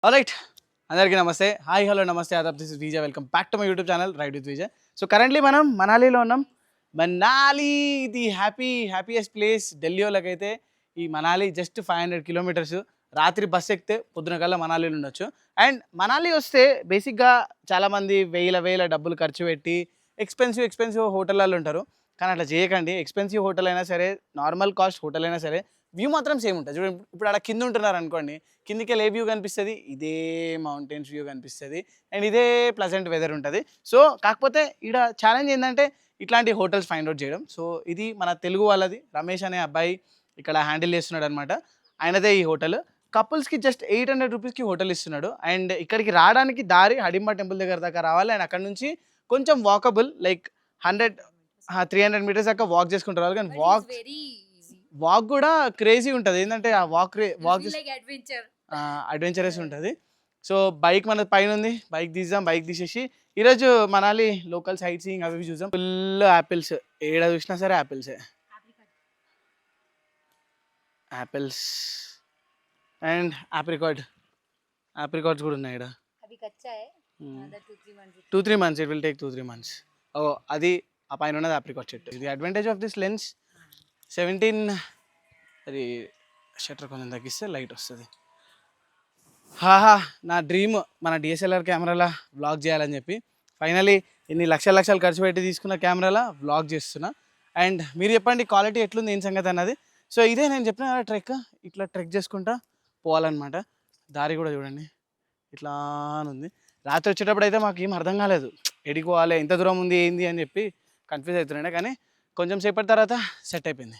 Alright, అందరికీ నమస్తే. Hi, hello, నమస్తే, ఆదాబ్. This is Vijay. Welcome back to my YouTube channel ride with Vijay. So currently మనం మనాలిలో ఉన్నాం. Manali the happiest place. ఢిల్లీలోకైతే ఈ మనాలి జస్ట్ 500 కిలోమీటర్స్. రాత్రి బస్ ఎక్కితే పొద్దున కల్లా మనాలిలో ఉండొచ్చు. అండ్ మనాలి వస్తే బేసిక్గా చాలామంది వేల డబ్బులు ఖర్చు పెట్టి ఎక్స్పెన్సివ్ హోటళ్ళల్లో ఉంటారు. కానీ అట్లా చేయకండి. ఎక్స్పెన్సివ్ హోటల్ అయినా సరే, నార్మల్ కాస్ట్ హోటల్ అయినా సరే, వ్యూ మాత్రం సేమ్ ఉంటుంది. చూడండి, ఇప్పుడు అక్కడ కింద ఉంటున్నారు అనుకోండి, కిందికి ఏ వ్యూ కనిపిస్తుంది? ఇదే మౌంటైన్స్ వ్యూ కనిపిస్తుంది. అండ్ ఇదే ప్లజెంట్ వెదర్ ఉంటుంది. సో కాకపోతే ఇక్కడ ఛాలెంజ్ ఏంటంటే ఇట్లాంటి హోటల్స్ ఫైండ్ అవుట్ చేయడం. సో ఇది మన తెలుగు వాళ్ళది, రమేష్ అనే అబ్బాయి ఇక్కడ హ్యాండిల్ చేస్తున్నాడు అనమాట. ఆయనదే ఈ హోటల్. కపుల్స్కి జస్ట్ 800 రూపీస్కి హోటల్ ఇస్తున్నాడు. అండ్ ఇక్కడికి రావడానికి దారి హడింబా టెంపుల్ దగ్గర దాకా రావాలి. అండ్ అక్కడ నుంచి కొంచెం వాకబుల్, లైక్ 300 మీటర్స్ దాకా వాక్ చేసుకుంటారు వాళ్ళు. కానీ వాక్ కూడా క్రేజీ ఉంటుంది. ఏంటంటే ఆ వాక్ అడ్వెంచరస్ ఉంటుంది. సో బైక్ మన పైన ఉంది, బైక్ తీసేసి ఈరోజు మనాలి లోకల్ సైట్ సీయింగ్ అవి చూసాం. ఫుల్ యాపిల్స్, ఏడ చూసినా సరే యాపిల్స్ అండ్ ఆప్రికాట్స్ కూడా ఉన్నాయి ఇక్కడ. 2-3 months, it will take 2-3 months. ఓ అది ఆ పైన ఉన్నది ఆప్రికాట్ చెట్టు. ఇది అడ్వాంటేజ్ ఆఫ్ దిస్ లెన్స్. 17 అది షట్టర్ కొంచెం తగ్గిస్తే లైట్ వస్తుంది. నా డ్రీమ్ మన డిఎస్ఎల్ఆర్ కెమెరాలో వ్లాగ్ చేయాలని చెప్పి ఫైనలీ ఇన్ని లక్షలు ఖర్చు పెట్టి తీసుకున్న కెమెరాలో వ్లాగ్ చేస్తున్నా. అండ్ మీరు చెప్పండి క్వాలిటీ ఎట్లుంది, ఏం సంగతి అన్నది. సో ఇదే నేను చెప్పిన ట్రెక్, ఇట్లా ట్రెక్ చేసుకుంటా పోవాలన్నమాట. దారి కూడా చూడండి ఇట్లా ఉంది. రాత్రి వచ్చేటప్పుడు అయితే మాకు ఏం అర్థం కాలేదు, ఎడికి పోవాలి, ఎంత దూరం ఉంది ఏంది అని చెప్పి కన్ఫ్యూజ్ అవుతుండే. కానీ కొంచెం సేపటి తర్వాత సెట్ అయిపోయింది.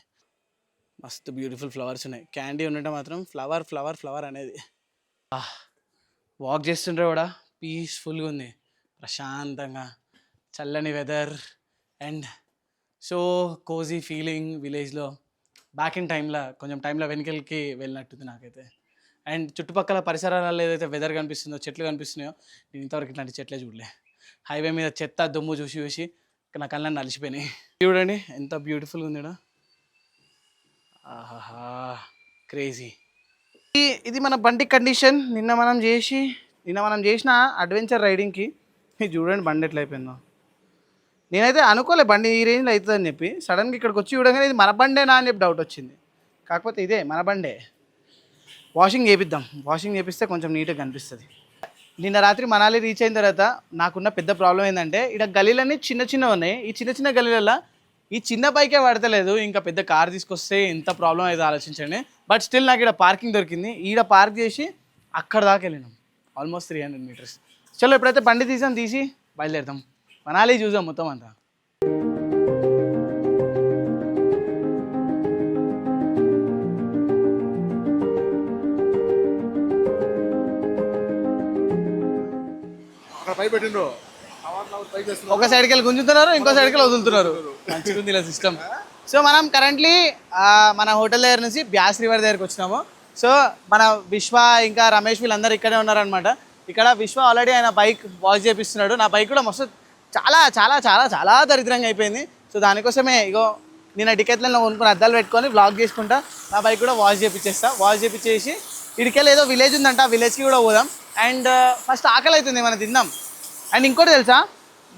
మస్తు బ్యూటిఫుల్ ఫ్లవర్స్ ఉన్నాయి. క్యాండీ ఉండటం మాత్రం ఫ్లవర్ అనేది. వాక్ చేస్తుంటే కూడా పీస్ఫుల్గా ఉంది, ప్రశాంతంగా, చల్లని weather and so cosy feeling. విలేజ్లో బ్యాక్ ఇన్ కొంచెం టైంలో వెనుకలకి వెళ్ళినట్టుంది నాకైతే. అండ్ చుట్టుపక్కల పరిసరాలలో ఏదైతే వెదర్ కనిపిస్తుందో, చెట్లు కనిపిస్తున్నాయో, నేను ఇంతవరకు ఇట్లాంటి చెట్లే చూడలే. హైవే మీద చెత్త దుమ్ము చూసి నా కళ్ళని నలిచిపోయినాయి. చూడండి ఎంత బ్యూటిఫుల్గా ఉంది ఇక్కడ. ఆహాహా, క్రేజీ. ఇది మన బండి కండిషన్. నిన్న మనం చేసిన అడ్వెంచర్ రైడింగ్కి చూడండి బండి ఎట్లా అయిపోయిందో. నేనైతే అనుకోలే బండి ఈ రేంజ్లో అవుతుందని చెప్పి. సడన్గా ఇక్కడికి వచ్చి చూడగానే ఇది మన బండేనా అని చెప్పి డౌట్ వచ్చింది. కాకపోతే ఇదే మన బండే. వాషింగ్ చేపిస్తే కొంచెం నీట్గా కనిపిస్తుంది. నిన్న రాత్రి మనాలి రీచ్ అయిన తర్వాత నాకున్న పెద్ద ప్రాబ్లం ఏంటంటే ఇక్కడ గలీలన్నీ చిన్న ఉన్నాయి. ఈ చిన్న గలీలలో ఈ చిన్న బైకే పడతలేదు, ఇంకా పెద్ద కార్ తీసుకొస్తే ఎంత ప్రాబ్లం అయితే ఆలోచించండి. బట్ స్టిల్ నాకు ఇక్కడ పార్కింగ్ దొరికింది. ఈడ పార్క్ చేసి అక్కడ దాకా వెళ్ళినాం, ఆల్మోస్ట్ 300 మీటర్స్. చలో ఎప్పుడైతే బండి తీసి బయలుదేరుతాం, మనాలి చూసాం మొత్తం అంతా. ఒక సైడ్కి వెళ్ళి గుంజుతున్నారు, ఇంకో సైడ్కి వెళ్ళి వదులుతున్నారు. మంచిగా ఉంది ఇలా సిస్టమ్. సో మనం కరెంట్లీ మన హోటల్ దగ్గర నుంచి బ్యాస్ రివర్ దగ్గరికి వచ్చినాము. సో మన విశ్వ ఇంకా రమేష్ వీళ్ళందరూ ఇక్కడే ఉన్నారనమాట. ఇక్కడ విశ్వ ఆల్రెడీ ఆయన బైక్ వాష్ చేపిస్తున్నాడు. నా బైక్ కూడా మస్తు చాలా దరిద్రంగా అయిపోయింది. సో దానికోసమే ఇగో నేను టికెట్లలో కొనుక్కుని అద్దాలు పెట్టుకొని వ్లాగ్ చేసుకుంటా నా బైక్ కూడా వాష్ చేపించేసి ఇడికెళ్ళి ఏదో విలేజ్ ఉందంట, ఆ విలేజ్కి కూడా పోదాం. అండ్ ఫస్ట్ ఆకలి అవుతుంది, మనం తిందాం. అండ్ ఇంకోటి తెలుసా,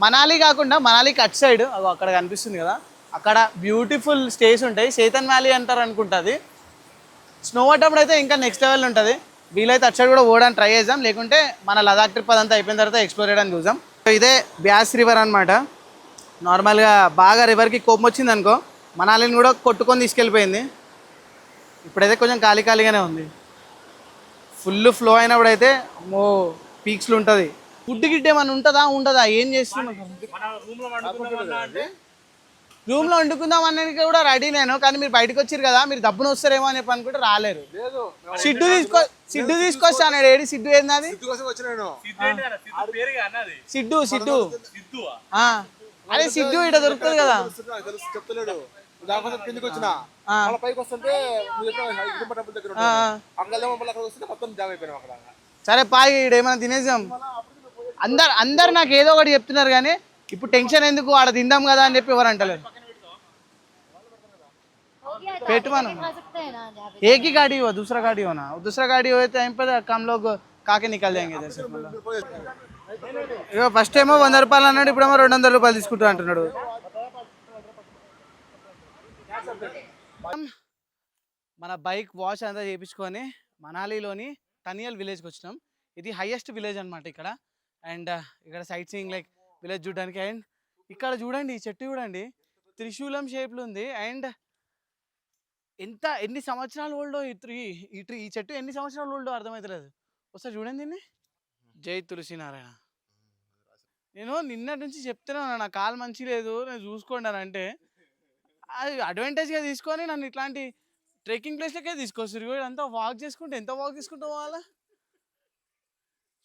మనాలి కాకుండా మనాలికి అటు సైడ్ అక్కడ కనిపిస్తుంది కదా, అక్కడ బ్యూటిఫుల్ స్టేస్ ఉంటాయి. సేతన్ వ్యాలీ అంటారు అనుకుంటుంది. స్నో పడ్డప్పుడు అయితే ఇంకా నెక్స్ట్ లెవెల్ ఉంటుంది. వీలైతే అటు సైడ్ కూడా పోవడానికి ట్రై చేద్దాం, లేకుంటే మన లదాఖ్ ట్రిప్ అదంతా అయిపోయిన తర్వాత ఎక్స్ప్లోర్ చేయడానికి చూద్దాం. ఇదే బ్యాస్ రివర్ అనమాట. నార్మల్గా బాగా రివర్కి కోపం వచ్చింది అనుకో, మనాలిని కూడా కొట్టుకొని తీసుకెళ్ళిపోయింది. ఇప్పుడైతే కొంచెం ఖాళీగానే ఉంది. ఫుల్ ఫ్లో అయినప్పుడు అయితే అమ్మో పీక్స్లో ఉంటుంది. ఫుడ్ గిడ్డ ఏమన్నా ఉండదా ఏం చేస్తున్నాం? రూమ్లో వండుకుందాం అన్నది కూడా రెడీ నేను. కానీ మీరు బయటకు వచ్చారు కదా, మీరు దబ్బున వస్తారేమో అని చెప్పి అనుకుంటే రాలేరు. సిడ్డు తీసుకొస్తాను. ఏడి సిడ్డు ఏంది? అది సిడ్డు అదే సిడ్డు ఇక్కడ దొరుకుతుంది కదా. సరే పాయి ఏమైనా తినేసాం. అందరు నాకు ఏదో ఒకటి చెప్తున్నారు, కానీ ఇప్పుడు టెన్షన్ ఎందుకు, ఆడ తిందాం కదా అని చెప్పి ఎవరు అంటలేరు. पेट में एक ही गाड़ी हो, दूसरा गाड़ी हो ना, दूसरा गाड़ी हो तो टाइम पर हम लोग కాకే నికాల్ జాయింగే ఇధర్ సే ఇగో ఫస్ట్ ఏమో 100 రూపాయలు అన్నాడు, ఇప్పుడేమో 200 రూపాయలు తీసుకుంటా అంటున్నాడు. మన బైక్ వాష్ అంతా చేయించుకొని మనాలిలోని తనియల్ విలేజ్కి వచ్చినాం. ఇది హైయెస్ట్ విలేజ్ అనమాట ఇక్కడ. అండ్ ఇక్కడ సైట్ సీయింగ్ లైక్ విలేజ్ చూడడానికి. అండ్ ఇక్కడ చూడండి ఈ చెట్టు చూడండి, త్రిశూలం షేప్లో ఉంది. అండ్ ఎన్ని సంవత్సరాలు ఓల్డో ఈ చెట్టు ఎన్ని సంవత్సరాలు ఓల్డో అర్థమవుతలేదు. ఒకసారి చూడండి దీన్ని. జై తులసినారాయణ. నేను నిన్నటి నుంచి చెప్తున్నాను నా కాలు మంచి లేదు, నేను చూసుకోండి అని అంటే అది అడ్వాంటేజ్గా తీసుకొని నన్ను ఇట్లాంటి ట్రెక్కింగ్ ప్లేస్లకే తీసుకొస్తారు. ఇదంతా వాక్ చేసుకుంటే ఎంత వాక్ చేసుకుంటూ పోవాలా?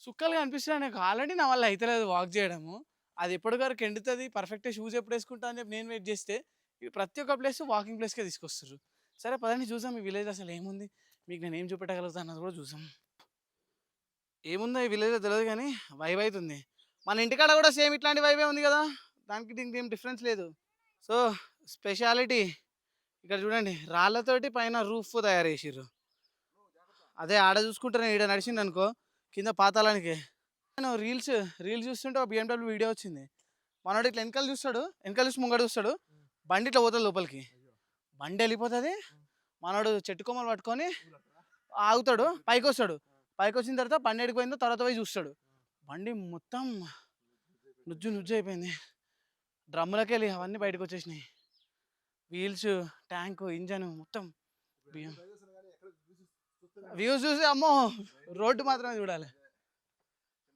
సుక్కలుగా అనిపిస్తున్నాయి నాకు. ఆల్రెడీ నా వల్ల అవుతలేదు వాక్ చేయడము. అది ఎప్పటివరకు ఎండుతుంది, పర్ఫెక్ట్గా షూస్ ఎప్పుడు వేసుకుంటా అని చెప్పి నేను వెయిట్ చేస్తే ప్రతి ఒక్క ప్లేస్ వాకింగ్ ప్లేస్కే తీసుకొస్తారు. సరే పదండి చూసాం ఈ విలేజ్ అసలు ఏముంది, మీకు నేను ఏం చూపెట్టగలుగుతా అన్నది కూడా చూసాం. ఏముందో ఈ విలేజ్లో తెలియదు కానీ వైబ్ అవుతుంది. మన ఇంటికాడ కూడా సేమ్ ఇట్లాంటి వైబే ఉంది కదా, దానికి దీనికి ఏం డిఫరెన్స్ లేదు. సో స్పెషాలిటీ ఇక్కడ చూడండి, రాళ్ళతోటి పైన రూఫ్ తయారు చేసిర్రు. అదే ఆడ చూసుకుంటారు, ఈడ నడిచింది అనుకో కింద పాతాళానికి. నేను రీల్స్ చూస్తుంటే ఒక BMW వీడియో వచ్చింది. మనోడు ఇట్లా వెనకాల చూస్తాడు, వెనకాల చూసి ముంగడు చూస్తాడు, బండి ఇట్లా పోతుంది లోపలికి, బండి వెళ్ళిపోతుంది. మనోడు చెట్టు కొమ్మలు పట్టుకొని ఆగుతాడు, పైకి వస్తాడు. పైకి వచ్చిన తర్వాత బండి ఎడిపోయిందో తర్వాత పోయి చూస్తాడు, బండి మొత్తం నుజ్జు అయిపోయింది. డ్రమ్ములకి వెళ్ళి అవన్నీ బయటకు వచ్చేసినాయి. వీల్స్, ట్యాంకు, ఇంజన్ మొత్తం వ్యూస్ చూసి అమ్మో రోడ్డు మాత్రమే చూడాలి.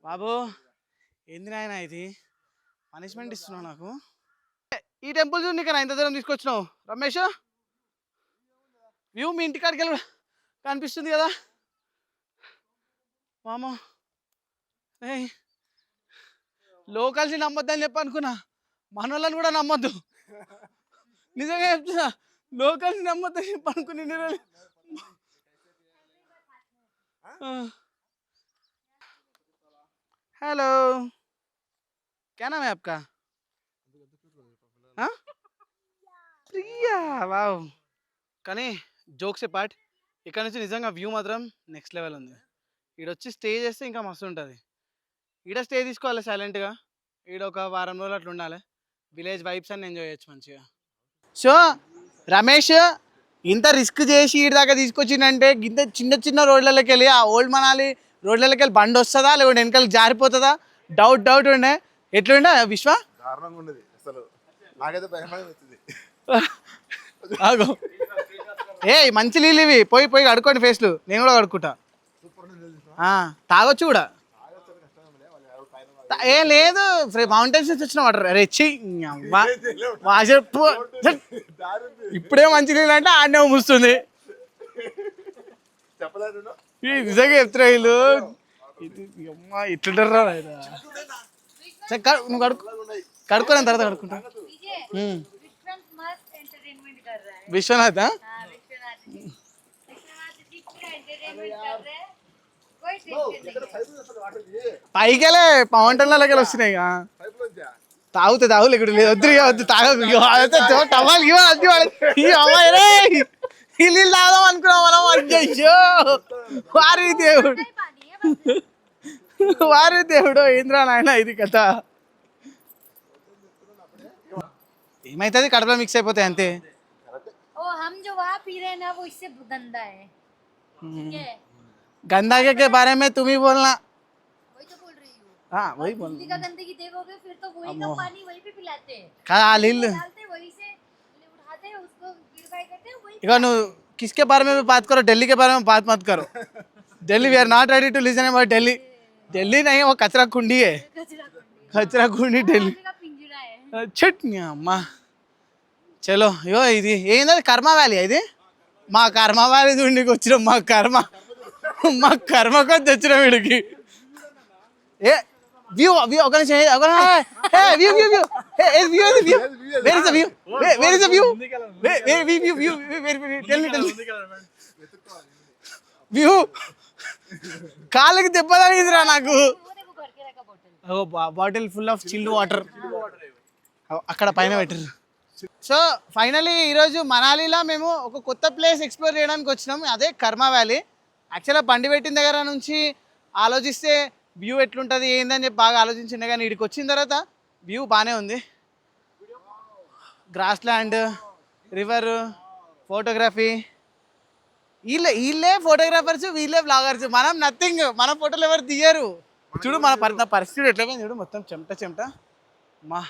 బాబు ఏంది నాయన ఇది, పనిష్మెంట్ ఇస్తున్నావు నాకు. ఈ టెంపుల్ చూడు, నీకు ఇంత దూరం తీసుకొచ్చినావు రమేష్. వ్యూ మీ ఇంటికాడికి వెళ్ళి కనిపిస్తుంది కదా మామో. లోకల్స్ నమ్మొద్దని చెప్పి అనుకున్నా, మన వాళ్ళని కూడా నమ్మొద్దు. నిజంగా చెప్తున్నా, లోకల్స్ నమ్మొద్దని చెప్పి అనుకుని. हेलो, क्या नाम है आपका? हाँ ప్రియా. వావ్. కానీ జోక్స్ పార్ట్, ఇక్కడ నుంచి నిజంగా వ్యూ మాత్రం నెక్స్ట్ లెవెల్ ఉంది. ఈడొచ్చి స్టే చేస్తే ఇంకా మస్తు ఉంటుంది. ఈడ స్టే తీసుకోవాలి సైలెంట్గా, ఈడ ఒక వారం రోజులు అట్లా ఉండాలి. విలేజ్ వైబ్స్ అని ఎంజాయ్ చేయొచ్చు మంచిగా. సో రమేష్ ఇంత రిస్క్ చేసి ఈడ దాకా తీసుకొచ్చిందంటే ఇంత చిన్న రోడ్లలోకి వెళ్ళి ఆ ఓల్డ్ మనాలి రోడ్లలోకి వెళ్ళి బండి వస్తుందా లేకుంటే వెనకాల జారిపోతుందా డౌట్ ఉండే. ఎట్లుండే విశ్వ? ఏ మంచి నీళ్ళు ఇవి, పోయి కడుక్కోండి ఫేస్లు, నేను కూడా కడుక్కుంటా. తాగొచ్చు కూడా. ఏ లేదు, మౌంటైన్స్ నుంచి వచ్చిన వాటర్ రెచ్చి ఇప్పుడే మంచి నీళ్ళు అంటే ఆడనే ముస్తుంది. నిజంగా చెప్తున్నా వీళ్ళు ఇట్లుంటారా. నువ్వు కడుక్కోని తర్వాత కడుక్కుంటా. విశ్వనాథ్ పైకెళ్ళే మౌంటైన్లకి వస్తున్నాయి. తాగు లేకుండా వద్దు తాగాలి ఈ నీళ్ళు తాగుదాం అనుకున్నాం మనం. అయ్యో వారి దేవుడు ఏంద్రా నాయన ఇది కథ. ఏమైతుంది కడపలో మిక్స్ అయిపోతాయి అంతే. गंदा के बारे में तुम ही बोलना. वही तो बोल रही हूँ. हाँ वही बोल. दिल्ली का गंदगी देखोगे फिर तो वही का पानी वही पे पिलाते हैं. डालते वही से उठाते हैं उसको प्यूरिफाई करते हैं वही. इको नु किसके बारे में बात करो, दिल्ली के बारे में बात मत करो. Delhi we are not ready to listen about Delhi. Delhi नहीं, वो कचरा कुंडी है. कचरा कुंडी दिल्ली. छटनिया अम्मा. चलो यो ఇది ఏంది కర్మ వ్యాలీ ఇది. మా కర్మ వ్యాలీ చూడడానికి వచ్చినాం. మా కర్మ కొద్ది వచ్చిన వీడికి. ఏ వ్యూ ఒక నిమిషం view where is the view కాళ్ళకి దెబ్బ తగిలిందిరా నాకు. Bottle full of chilled water అక్కడ పైన పెట్టారు. సో ఫైనలీ ఈరోజు మనాలిలో మేము ఒక కొత్త ప్లేస్ ఎక్స్ప్లోర్ చేయడానికి వచ్చినాం, అదే కర్మ వ్యాలీ. యాక్చువల్గా బండి పెట్టిన దగ్గర నుంచి ఆలోచిస్తే వ్యూ ఎట్లుంటుంది ఏందని చెప్పి బాగా ఆలోచించిండే, కానీ ఇక్కడికి వచ్చిన తర్వాత వ్యూ బాగానే ఉంది. Grass land, river, photography. వీళ్ళే ఫోటోగ్రాఫర్స్, వీళ్ళే బ్లాగర్స్. మనం నథింగ్. మన ఫోటోలు ఎవరు తీయరు. చూడు మన పరిస్థితి ఎట్లా పోయింది చూడు, మొత్తం చెమట మా.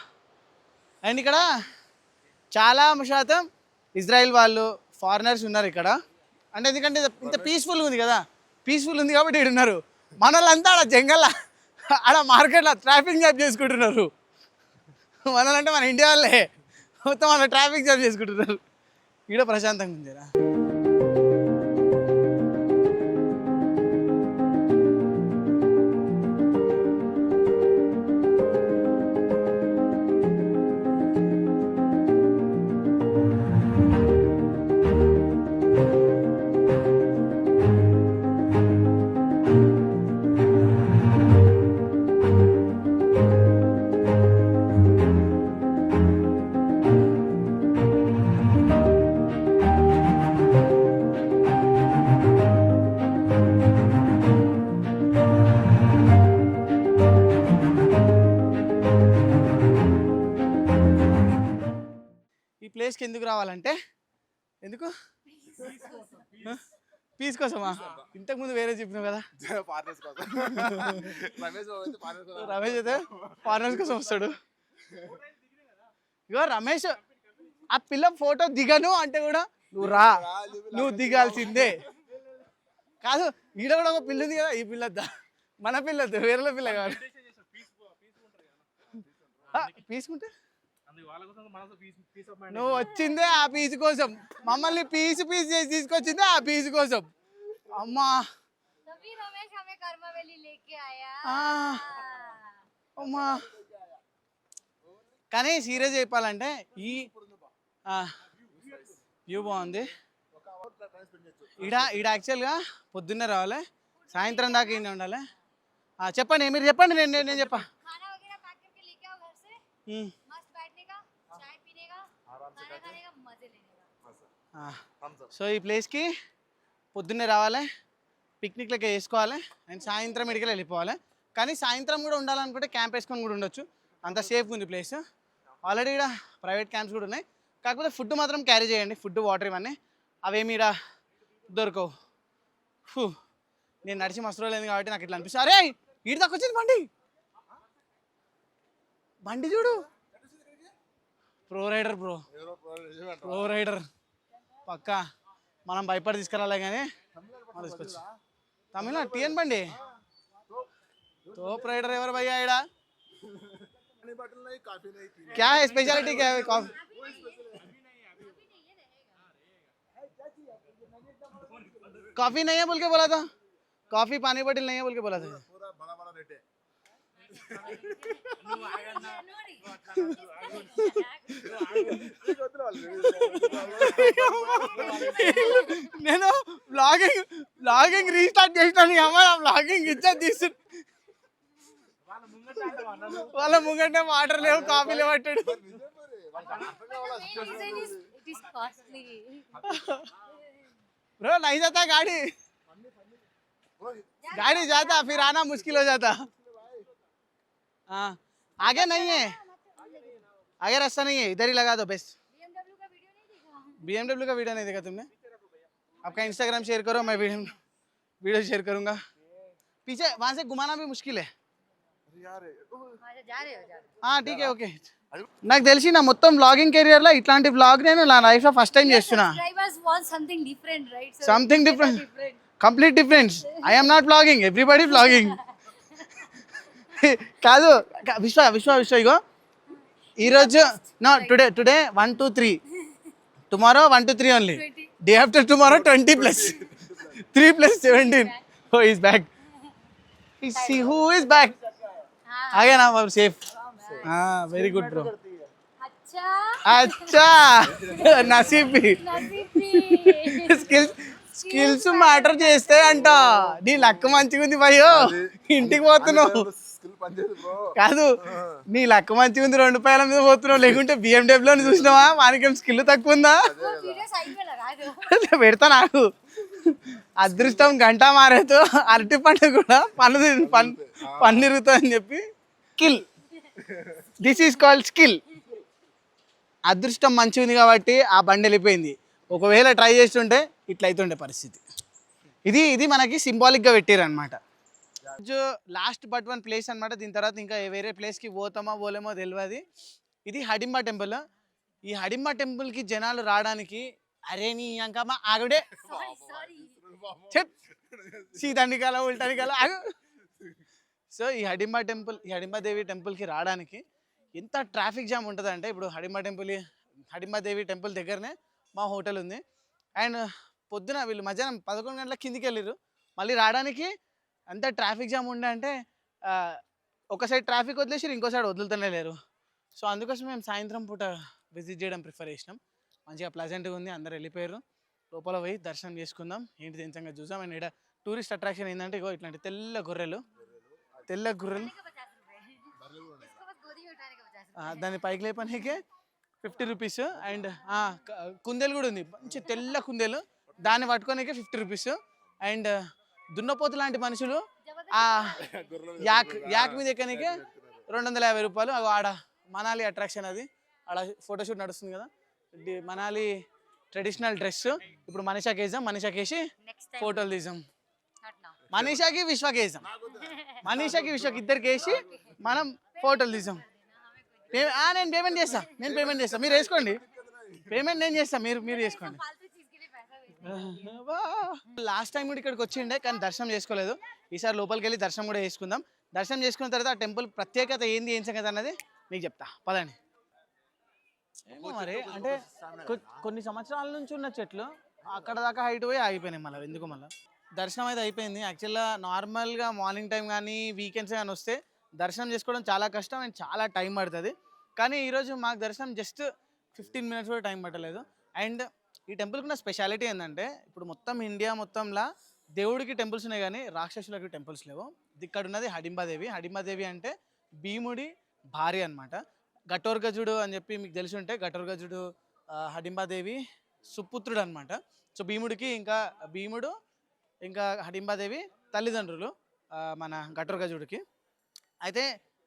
అండ్ ఇక్కడ చాలా శాతం ఇజ్రాయిల్ వాళ్ళు, ఫారినర్స్ ఉన్నారు ఇక్కడ. అంటే ఎందుకంటే ఇంత పీస్ఫుల్గా ఉంది కదా, పీస్ఫుల్ ఉంది కాబట్టి ఇక్కడ ఉన్నారు. మన వాళ్ళంతా ఆడ జంగల్లా, ఆడ మార్కెట్లో ట్రాఫిక్ జామ్ చేసుకుంటున్నారు. మనలంటే మన ఇండియా వాళ్ళే మొత్తం మన ట్రాఫిక్ జామ్ చేసుకుంటున్నారు. ఇక్కడ ప్రశాంతంగా ఉందిరా. ఈ ప్లేస్కి ఎందుకు రావాలంటే, ఎందుకు పీస్ కోసమా? ఇంతకుముందు వేరే చెప్పినావు కదా. రమేష్ అయితే ఫారినర్స్ కోసం వస్తాడు. ఇగో రమేష్ ఆ పిల్ల ఫోటో దిగను అంటే కూడా నువ్వు రా, నువ్వు దిగాల్సిందే. కాదు, ఈడ కూడా ఒక పిల్ల ఉంది కదా, ఈ పిల్లద్దా మన పిల్లద్దు, వేరే పిల్ల కాదు. పీసుకుంటే నువ్వు వచ్చిందే ఆ పీసు కోసం, మమ్మల్ని పీసు చేసి తీసుకొచ్చిందే ఆ పీసు కోసం. అమ్మా అమ్మా. కానీ సీరియస్ చెప్పాలంటే ఈ వ్యూ బాగుంది. ఈడ యాక్చువల్గా పొద్దున్నే రావాలి, సాయంత్రం దాకా ఈయన ఉండాలి. చెప్పండి, మీరు చెప్పండి, నేను చెప్పా. సో ఈ ప్లేస్కి పొద్దున్నే రావాలి, పిక్నిక్లకి వేసుకోవాలి, అండ్ సాయంత్రం ఇడికి వెళ్ళిపోవాలి. కానీ సాయంత్రం కూడా ఉండాలనుకుంటే క్యాంప్ వేసుకొని కూడా ఉండొచ్చు, అంత సేఫ్గా ఉంది ప్లేస్. ఆల్రెడీ ఇక్కడ ప్రైవేట్ క్యాంప్స్ కూడా ఉన్నాయి. కాకపోతే ఫుడ్ మాత్రం క్యారీ చేయండి, ఫుడ్ వాటర్ ఇవన్నీ అవేమి ఇక్కడ దొరకవు. నేను నడిచి మస్తు రోజులు లేదు కాబట్టి నాకు ఇట్లా అనిపిస్తుంది. అరే ఈడి దాకా వచ్చింది బండి చూడు. ప్రో రైడర్ పక్కా. మనం భయపడి తీసుకురాలే కానీ మనం తీసుకొచ్చి తమిళ టీఎన్ బండి తోప్ రైడర్ ఎవరు భయ్యా ఈడ? क्या है स्पेशलिटी, क्या है? कॉफी नहीं है बोल के बोला था, कॉफी पानी बोतल नहीं है बोल के बोला था. నేను బ్లాగింగ్ రీస్టార్ట్ చేసినాను. అమ్మాయి బ్లాగింగ్ ఇచ్చేది తీసు, వాళ్ళ ముంగంటే వాటర్ లేవు, కాఫీ లేవట్టాడు. ब्रो नहीं जाता गाड़ी जाता फिर आना मुश्किल हो जाता. हाँ आगे नहीं है, आगे रास्ता नहीं है, इधर ही लगा दो बेस्ट. BMW का वीडियो नहीं देखा तुमने? आपका इंस्टाग्राम शेयर करो, मैं वीडियो शेयर करूंगा. पीछे वहां से घुमाना भी मुश्किल है. ठीक है ఓకే. నాకు తెలిసి నా మొత్తం వ్లాగింగ్ కెరియర్ లో ఇట్లాంటి వ్లాగ్ నేను నా లైఫ్ లో ఫస్ట్ టైం చేస్తున్నా. Something different, complete difference. I am not vlogging, everybody vlogging. కాదు విశ్వ ఇగో ఈరోజు no today 1 2 3, tomorrow 1 2 3 only, day after tomorrow 20 plus 3 plus 17. Who is back, who is back. आगे ना बाबू सेफ. हाँ वेरी गुड ब्रो. अच्छा నసీబీ స్కిల్స్ మ్యాటర్ చేస్తే అంట. నీ లక్ మంచిగా ఉంది భయ్యో, ఇంటికి పోతున్నావు. కాదు నీ లక్ మంచిగా ఉంది, 2 రూపాయల మీద పోతున్నావు. లేకుంటే BMW చూసినావా, వానికేం స్కిల్ తక్కువ ఉందా? పెడతా నాకు. అదృష్టం గంట మారేతో అరటి పండు కూడా పన్నిరుగుతా అని చెప్పి skill, this is called skill. అదృష్టం మంచిగా ఉంది కాబట్టి ఆ బండి వెళ్ళిపోయింది. ఒకవేళ ట్రై చేస్తుంటే ఇట్లా అవుతుండే పరిస్థితి. ఇది మనకి సింబాలిక్గా పెట్టారనమాట. లాస్ట్ బట్ వన్ ప్లేస్ అనమాట. దీని తర్వాత ఇంకా వేరే ప్లేస్కి పోతామో పోలేమో తెలియదు. ఇది హడింబా టెంపుల్. ఈ హడింబా టెంపుల్కి జనాలు రావడానికి అరే నీ అంకమ్మ ఆగుడే చెప్ సీతానికాల ఉల్టానికాల ఆగు. సో ఈ హడింబా దేవి టెంపుల్కి రావడానికి ఎంత ట్రాఫిక్ జామ్ ఉంటుంది అంటే, ఇప్పుడు హడింబా దేవి టెంపుల్ దగ్గరనే మా హోటల్ ఉంది. అండ్ పొద్దున వీళ్ళు మధ్యాహ్నం 11 గంటలకు కిందికి వెళ్ళారు. మళ్ళీ రావడానికి అంత ట్రాఫిక్ జామ్ ఉండే అంటే ఒక సైడ్ ట్రాఫిక్ వదిలేసి ఇంకో సైడ్ వదులుతూనే లేరు. సో అందుకోసం మేము సాయంత్రం పూట విజిట్ చేయడం ప్రిఫర్ చేసినాం. మంచిగా ప్లెజెంట్గా ఉంది. అందరు వెళ్ళిపోయారు. లోపల పోయి దర్శనం చేసుకుందాం, ఏంటి తెంచంగా చూసాం. అండ్ ఇక్కడ టూరిస్ట్ అట్రాక్షన్ ఏంటంటే ఇగో ఇట్లాంటి తెల్ల గొర్రెలు దాన్ని పైకి లేపనీకే 50 రూపీస్. అండ్ కుందేలు కూడా ఉంది, మంచి తెల్ల కుందేలు, దాన్ని పట్టుకోనికే 50 రూపీస్. అండ్ దున్నపోతు లాంటి మనుషులు ఆ యాక్ మీద ఎక్కనికే 250 రూపాయలు. అవి ఆడ మనాలి అట్రాక్షన్, అది ఆడ ఫోటోషూట్ నడుస్తుంది కదా, మనాలి ట్రెడిషనల్ డ్రెస్. ఇప్పుడు మనీషాకి వేసాం, మనీషాకి వేసి ఫోటోలు తీసాం. మనీషాకి విశ్వకి వేసాం, మనీషాకి విశ్వకి ఇద్దరికి వేసి మనం ఫోటోలు తీసాం. నేను పేమెంట్ చేస్తా, మీరు వేసుకోండి. పేమెంట్ నేను చేస్తా, మీరు చేసుకోండి. లాస్ట్ టైం కూడా ఇక్కడికి వచ్చిండే కానీ దర్శనం చేసుకోలేదు. ఈసారి లోపలికి వెళ్ళి దర్శనం కూడా చేసుకుందాం. దర్శనం చేసుకున్న తర్వాత ఆ టెంపుల్ ప్రత్యేకత ఏంది, ఏం సంగతి అన్నది మీకు చెప్తా, పదండి. ఏమో మరి అంటే కొన్ని సంవత్సరాల నుంచి ఉన్న చెట్లు అక్కడ దాకా హైట్ పోయి ఆగిపోయినాయి. మళ్ళీ ఎందుకు మళ్ళీ దర్శనం అయితే అయిపోయింది. యాక్చువల్గా నార్మల్గా మార్నింగ్ టైం కానీ వీకెండ్స్ కానీ వస్తే దర్శనం చేసుకోవడం చాలా కష్టం అండ్ చాలా టైం పడుతుంది. కానీ ఈరోజు మాకు దర్శనం జస్ట్ 15 మినిట్స్ కూడా టైం పట్టలేదు. అండ్ ఈ టెంపుల్కి ఉన్న స్పెషాలిటీ ఏంటంటే, ఇప్పుడు మొత్తం ఇండియా మొత్తంలో దేవుడికి టెంపుల్స్ ఉన్నాయి కానీ రాక్షసులకి టెంపుల్స్ లేవు. ఇక్కడ ఉన్నది హడింబాదేవి. హడింబాదేవి అంటే భీముడి భార్య అనమాట. ఘటోర్గజుడు అని చెప్పి మీకు తెలిసి ఉంటే, ఘటోర్గజుడు హడింబాదేవి సుపుత్రుడు అనమాట. సో భీముడు ఇంకా హడింబాదేవి తల్లిదండ్రులు మన ఘటోర్గజుడికి. అయితే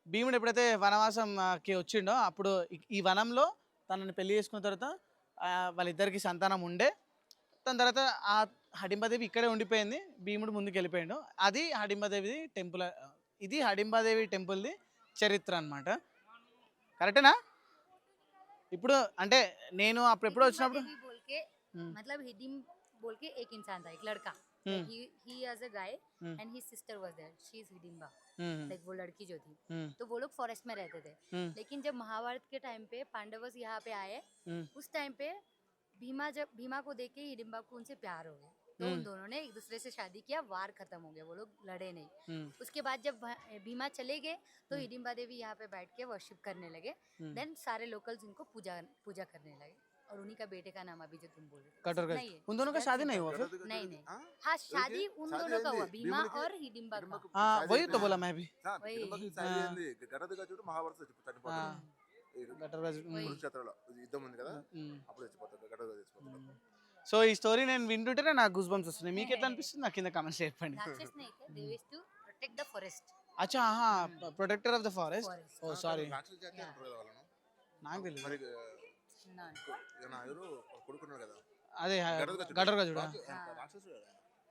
భీముడు ఎప్పుడైతే వనవాసంకి వచ్చిండో అప్పుడు ఈ వనంలో తనని పెళ్లి చేసుకున్న తర్వాత వాళ్ళిద్దరికి సంతానం ఉండే. దాని తర్వాత ఆ హడింబాదేవి ఇక్కడే ఉండిపోయింది, భీముడు ముందుకు వెళ్ళిపోయాడు. అది హడింబాదేవి టెంపుల్. ఇది హడింబాదేవి టెంపుల్ది చరిత్ర అనమాట. కరెక్టేనా? ఇప్పుడు అంటే నేను అప్పుడెప్పుడో వచ్చినప్పుడు मतलब हिडिम बोल के एक इंसान था, एक लड़का. he as a guy and his sister was there. she is hidimba, like वो लड़की जो थी. तो वो लोग फॉरेस्ट में रहते थे. लेकिन जब महाभारत के टाइम पे पांडवस यहाँ पे आए, उस टाइम पे भीमा को देख के हिडिम्बा को उनसे प्यार हो गया. तो उन दोनों ने एक दूसरे से शादी किया, वार खत्म हो गया, वो लोग लड़े नहीं. उसके बाद जब भीमा चले गए तो हिडिम्बा देवी यहाँ पे बैठ के वर्शिप करने लगे. देन सारे लोकल्स इनको पूजा करने लगे. और उन्हीं का बेटे का नाम अभी जो तुम बोल रहे थे, उन दोनों का शादी नहीं हुआ फिर? नहीं. हाँ शादी उन दोनों का हुआ, भीमा और हिडिम्बा का. हाँ वही तो बोला मैं भी. సో ఈ స్టోరీ నేను వింటుంటేనే నాకు గూస్ బంప్స్ వస్తున్నాయి. మీకు ఎట్లా అనిపిస్తుంది నాకు కింద కామెంట్స్ చెప్పండి. అచ్చా protector of the forest. Oh sorry నాకు తెలియదు. అదే ఘటోర్గజుడు.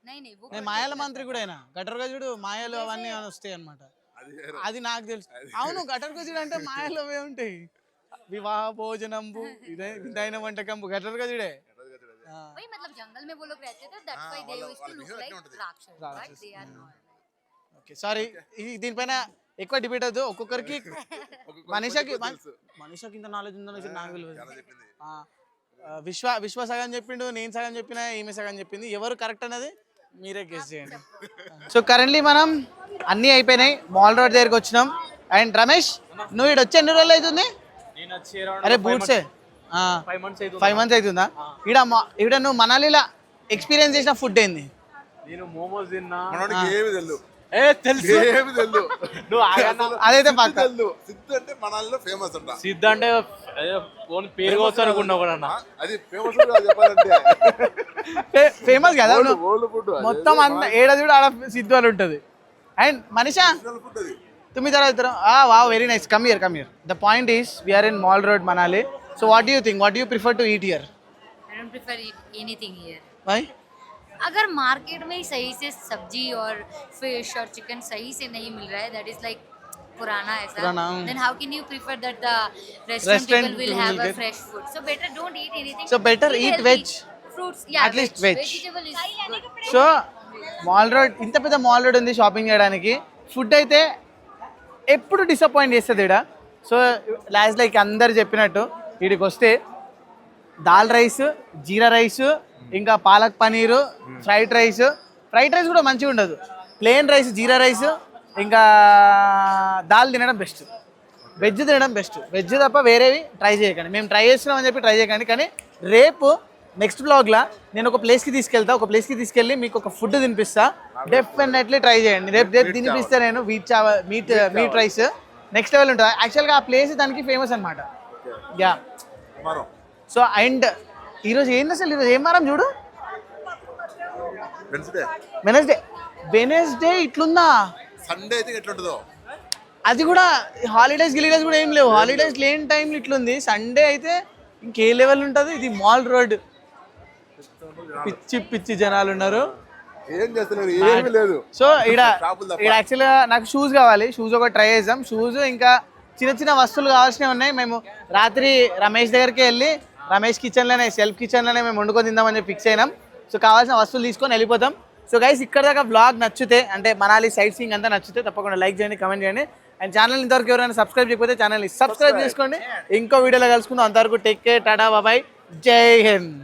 నేను మాయల మంత్రి కూడా అయినా. ఘటోర్గజుడు మాయలు అవన్నీ వస్తాయి అనమాట, అది నాకు తెలుసు. అవును ఘటోర్గజుడు అంటే మాయలు అవే ఉంటాయి. వివాహ భోజనంబు విదైన వంటకంబు ఘటోర్గజుడే. ఓకే సారీ, దీనిపైన ఎక్కువ డిబేట్ అవుతుంది. ఒక్కొక్కరికి మనీషాకి ఇంత నాలెడ్జ్ ఉందని నాకు తెలియదు. విశ్వ సగం చెప్పిండు, నేను సగం చెప్పిన, ఈమె సగం చెప్పింది. ఎవరు కరెక్ట్ అనేది మీరే గెస్ చేయండి. సో కరెంట్లీ మనం అన్నీ అయిపోయినాయి, మాల్ రోడ్ దగ్గరికి వచ్చినాం. అండ్ రమేష్, నువ్వు ఇక్కడ వచ్చి ఎన్ని రోజులు అవుతుంది? అరే బూట్సే 5 months అవుతుందా? ఇక్కడ నువ్వు మనాలిలో ఎక్స్పీరియన్స్ చేసిన ఫుడ్ ఏంది? నేను మోమోస్ తిన్నా, తెలుసు ఏమి తెలుసు నువ్వు ఆగన్నా. అదైతే పక్క తెలుసు సిద్ధు అంటే మనల్లో ఫేమస్ అంట. సిద్ధ అంటే ఓన్ పేరు కోసం అనుకున్నావు కూడా అన్న. అది ఫేమస్ చెప్పాలంటే ఫేమస్ కదా ఓల్డ్ ఫుడ్ మొత్తం అంత ఏడాది కూడా ఆడ సిద్ధు అని ఉంటుంది. అండ్ మనీషా ఫుడ్ అది. तुम्ही जरा इधर wow very nice come here the point is we are in Mall Road Manali so what do you think what do you prefer to eat here I don't prefer anything here. why अगर market में सही से सब्जी और fish और chicken सही से नहीं मिल रहा है दैट इज लाइक पुराना ऐसा पुराना, then how can you prefer that the Restaurant restaurant people will people have will a get- fresh food, so better don't eat anything. So better eat healthy. veg. Fruits, yeah, At least veg. vegetable is good. So mall road ఇంత పెద్ద mall road ఉంది shopping చేయడానికి food అయితే ఎప్పుడు disappoint చేస్తుంది ఇక్కడ so last like అందరు చెప్పినట్టు వీడికి వస్తే దాల్ రైస్ జీరా రైస్ ఇంకా పాలక్ పనీరు ఫ్రైడ్ రైస్ కూడా మంచిగా ఉండదు ప్లెయిన్ రైస్ జీరా రైస్ ఇంకా దాల్ తినడం బెస్ట్ వెజ్ తినడం బెస్ట్ వెజ్ తప్ప వేరేవి ట్రై చేయకండి మేము ట్రై చేస్తున్నామని చెప్పి ట్రై చేయకండి కానీ రేపు నెక్స్ట్ బ్లాగ్లో నేను ఒక ప్లేస్కి తీసుకెళ్ళి మీకు ఒక ఫుడ్ తినిపిస్తా డెఫినెట్లీ ట్రై చేయండి రేపు తినిపిస్తే నేను మీట్ రైస్ నెక్స్ట్ లెవెల్ ఉంటుంది యాక్చువల్గా ఆ ప్లేస్ దానికి ఫేమస్ అనమాట యా మరో సో అండ్ ఈరోజు ఏంది అసలు ఈరోజు ఏం వారం చూడు వెనస్డే ఇట్లుందా సండే అయితే ఎట్లుంటుందో అది కూడా హాలిడేస్ కూడా ఏం లేవు హాలిడేస్ లేని టైంలో ఇట్లుంది సండే అయితే ఇంకే లెవెల్ ఉంటుంది ఇది మాల్ రోడ్ పిచ్చి జనాలు ఉన్నారు ఏం చేస్తున్నారు ఏమీ లేదు. సో ఇక్కడ షాపులు తప్ప. యాక్చువల్గా నాకు షూస్ కావాలి షూస్ ఒకటి ట్రై చేద్దాం షూస్ ఇంకా చిన్న వస్తువులు కావాల్సినవి ఉన్నాయి మేము రాత్రి రమేష్ దగ్గరికి వెళ్ళి రమేష్ కిచెన్లోనే సెల్ఫ్ కిచెన్లోనే మేము వండుకొని తిందామని చెప్పి ఫిక్స్ అయినాం సో కావాల్సిన వస్తువులు తీసుకొని వెళ్ళిపోతాం సో గైస్ ఇక్కడ దాకా వ్లాగ్ నచ్చితే అంటే మనాలి సైట్ సీయింగ్ అంతా నచ్చితే తప్పకుండా లైక్ చేయండి కమెంట్ చేయండి అండ్ ఛానల్ ఇంతవరకు ఎవరైనా సబ్స్క్రైబ్ చేయకపోతే ఛానల్ని సబ్స్క్రైబ్ చేసుకోండి ఇంకో వీడియోలో కలుసుకుందాం అంతవరకు టేక్ కేర్ టాటా బాబాయ్ జై హింద్.